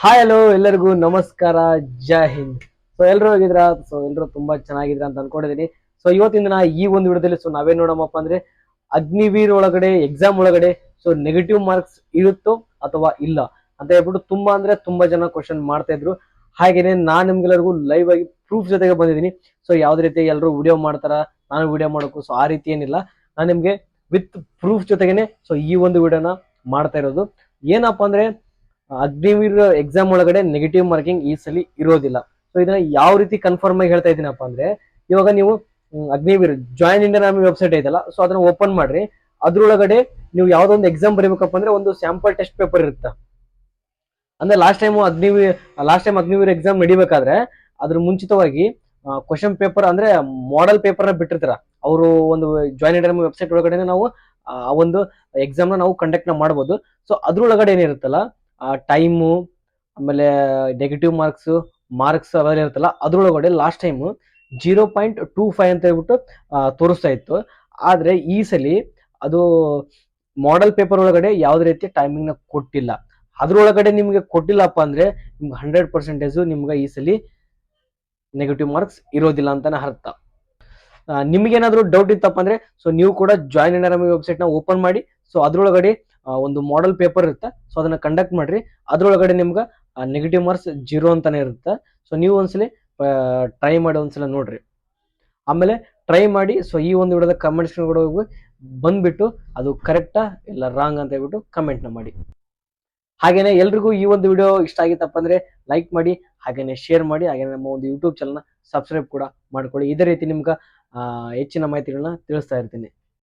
Hi hello ಎಲ್ಲರಿಗೂ ನಮಸ್ಕಾರ. ಜೈ Hind. So ಎಲ್ಲರೂ ಹೋಗಿದ್ರ? ಸೊ ಎಲ್ಲರೂ ತುಂಬಾ ಚೆನ್ನಾಗಿದ್ರ ಅಂತ ಅನ್ಕೊಂಡಿದೀನಿ. ಸೊ ಇವತ್ತಿನ ದಿನ ಈ ಒಂದು ವಿಡಿಯೋದಲ್ಲಿ ಸೊ ನಾವೇನ್ ನೋಡಮ್ಮಪ್ಪ ಅಂದ್ರೆ ಅಗ್ನಿವೀರ್ ಒಳಗಡೆ ಎಕ್ಸಾಮ್ ಒಳಗಡೆ ಸೊ ನೆಗೆಟಿವ್ ಮಾರ್ಕ್ಸ್ ಇರುತ್ತೋ ಅಥವಾ ಇಲ್ಲ ಅಂತ ಹೇಳ್ಬಿಟ್ಟು ತುಂಬಾ ಅಂದ್ರೆ ತುಂಬಾ ಜನ ಕ್ವಶನ್ ಮಾಡ್ತಾ ಇದ್ರು. ಹಾಗೇನೆ ನಾನ್ ನಿಮ್ಗೆಲ್ಲರಿಗೂ ಲೈವ್ ಆಗಿ ಪ್ರೂಫ್ ಜೊತೆಗೆ ಬಂದಿದ್ದೀನಿ. ಸೊ ಯಾವ್ದೇ ರೀತಿ ಎಲ್ಲರೂ ವಿಡಿಯೋ ಮಾಡ್ತಾರ, ನಾನು ವಿಡಿಯೋ ಮಾಡೋಕ್ಕೂ ಸೊ ಆ ರೀತಿ ಏನಿಲ್ಲ. ನಾನು ನಿಮ್ಗೆ ವಿತ್ ಪ್ರೂಫ್ ಜೊತೆಗೇನೆ ಸೊ ಈ ಒಂದು ವಿಡಿಯೋನ ಮಾಡ್ತಾ ಇರೋದು. ಏನಪ್ಪಾ ಅಂದ್ರೆ ಅಗ್ನಿವೀರ್ ಎಕ್ಸಾಮ್ ಒಳಗಡೆ ನೆಗೆಟಿವ್ ಮಾರ್ಕಿಂಗ್ ಈ ಸಲ ಇರೋದಿಲ್ಲ. ಸೊ ಇದನ್ನ ಯಾವ ರೀತಿ ಕನ್ಫರ್ಮ್ ಆಗಿ ಹೇಳ್ತಾ ಇದ್ದೀನಪ್ಪ ಅಂದ್ರೆ, ಇವಾಗ ನೀವು Agniveer join Indian army website ಐತಲ್ಲ, ಸೊ ಅದನ್ನ ಓಪನ್ ಮಾಡ್ರಿ. ಅದ್ರೊಳಗಡೆ ನೀವು ಯಾವ್ದೊಂದು ಎಕ್ಸಾಮ್ ಬರೀಬೇಕಪ್ಪ ಅಂದ್ರೆ ಒಂದು ಸ್ಯಾಂಪಲ್ ಟೆಸ್ಟ್ ಪೇಪರ್ ಇರುತ್ತೆ. ಅಂದ್ರೆ ಲಾಸ್ಟ್ ಟೈಮ್ ಅಗ್ನಿವೀರ್ ಎಕ್ಸಾಮ್ ನಡಿಬೇಕಾದ್ರೆ ಅದ್ರ ಮುಂಚಿತವಾಗಿ ಕ್ವಶನ್ ಪೇಪರ್ ಅಂದ್ರೆ ಮಾಡೆಲ್ ಪೇಪರ್ ನ ಬಿಟ್ಟಿರ್ತಾರ. ಅವರು ಒಂದು ಜಾಯಿನ್ ಇಂಡಿಯನ್ ವೆಬ್ಸೈಟ್ ಒಳಗಡೆ ನಾವು ಆ ಒಂದು ಎಕ್ಸಾಮ್ ನ ನಾವು ಕಂಡಕ್ಟ್ ಮಾಡಬಹುದು. ಸೊ ಅದ್ರೊಳಗಡೆ ಏನಿರುತ್ತಲ್ಲ ಟೈಮು, ಆಮೇಲೆ ನೆಗೆಟಿವ್ ಮಾರ್ಕ್ಸ್ ಅವೆಲ್ಲ ಇರುತ್ತಲ್ಲ, ಅದ್ರೊಳಗಡೆ ಲಾಸ್ಟ್ ಟೈಮ್ 0.25 ಅಂತ ಹೇಳ್ಬಿಟ್ಟು ತೋರಿಸ್ತಾ ಇತ್ತು. ಆದ್ರೆ ಈ ಸಲಿ ಅದು ಮಾಡೆಲ್ ಪೇಪರ್ ಒಳಗಡೆ ಯಾವ್ದೇ ರೀತಿ ಟೈಮಿಂಗ್ ನ ಕೊಟ್ಟಿಲ್ಲ. ಅದ್ರೊಳಗಡೆ ನಿಮ್ಗೆ ಕೊಟ್ಟಿಲ್ಲಪ್ಪ ಅಂದ್ರೆ ನಿಮ್ಗೆ 100% ನಿಮ್ಗೆ ಈ ಸಲಿ ನೆಗೆಟಿವ್ ಮಾರ್ಕ್ಸ್ ಇರೋದಿಲ್ಲ ಅಂತಾನೆ ಅರ್ಥ. ನಿಮ್ಗೇನಾದ್ರೂ ಡೌಟ್ ಇತ್ತಪ್ಪ ಅಂದ್ರೆ ಸೊ ನೀವು ಕೂಡ ಜಾಯಿನ್ ಇಂಡಿಯನ್ ಆರ್ಮಿ ವೆಬ್ಸೈಟ್ ನ ಓಪನ್ ಮಾಡಿ. ಸೊ ಅದ್ರೊಳಗಡೆ ಒಂದು ಮಾಡೆಲ್ ಪೇಪರ್ ಇರುತ್ತೆ. ಸೊ ಅದನ್ನ ಕಂಡಕ್ಟ್ ಮಾಡ್ರಿ. ಅದ್ರೊಳಗಡೆ ನಿಮ್ಗೆ ನೆಗೆಟಿವ್ ಮಾರ್ಕ್ಸ್ 0 ಅಂತಾನೆ ಇರುತ್ತೆ. ಸೊ ನೀವು ಒಂದ್ಸಲಿ ಟ್ರೈ ಮಾಡಿ ಒಂದ್ಸಲ ನೋಡ್ರಿ. ಆಮೇಲೆ ಟ್ರೈ ಮಾಡಿ ಸೊ ಈ ಒಂದು ವಿಡಿಯೋದ ಕಮೆಂಟ್ಸ್ ಕೂಡ ಹೋಗಿ ಬಂದ್ಬಿಟ್ಟು ಅದು ಕರೆಕ್ಟಾ ಇಲ್ಲ ರಾಂಗ್ ಅಂತ ಹೇಳ್ಬಿಟ್ಟು ಕಮೆಂಟ್ ನ ಮಾಡಿ. ಹಾಗೇನೆ ಎಲ್ರಿಗೂ ಈ ಒಂದು ವಿಡಿಯೋ ಇಷ್ಟ ಆಗಿತ್ತಪ್ಪ ಅಂದ್ರೆ ಲೈಕ್ ಮಾಡಿ, ಹಾಗೇನೆ ಶೇರ್ ಮಾಡಿ, ಹಾಗೇನೆ ನಮ್ಮ ಒಂದು ಯೂಟ್ಯೂಬ್ ಚಾನಲ್ನ ಸಬ್ಸ್ಕ್ರೈಬ್ ಕೂಡ ಮಾಡ್ಕೊಳ್ಳಿ. ಇದೇ ರೀತಿ ನಿಮ್ಗೆ ಹೆಚ್ಚಿನ ಮಾಹಿತಿಗಳನ್ನ ತಿಳಿಸ್ತಾ ಇರ್ತೀನಿ.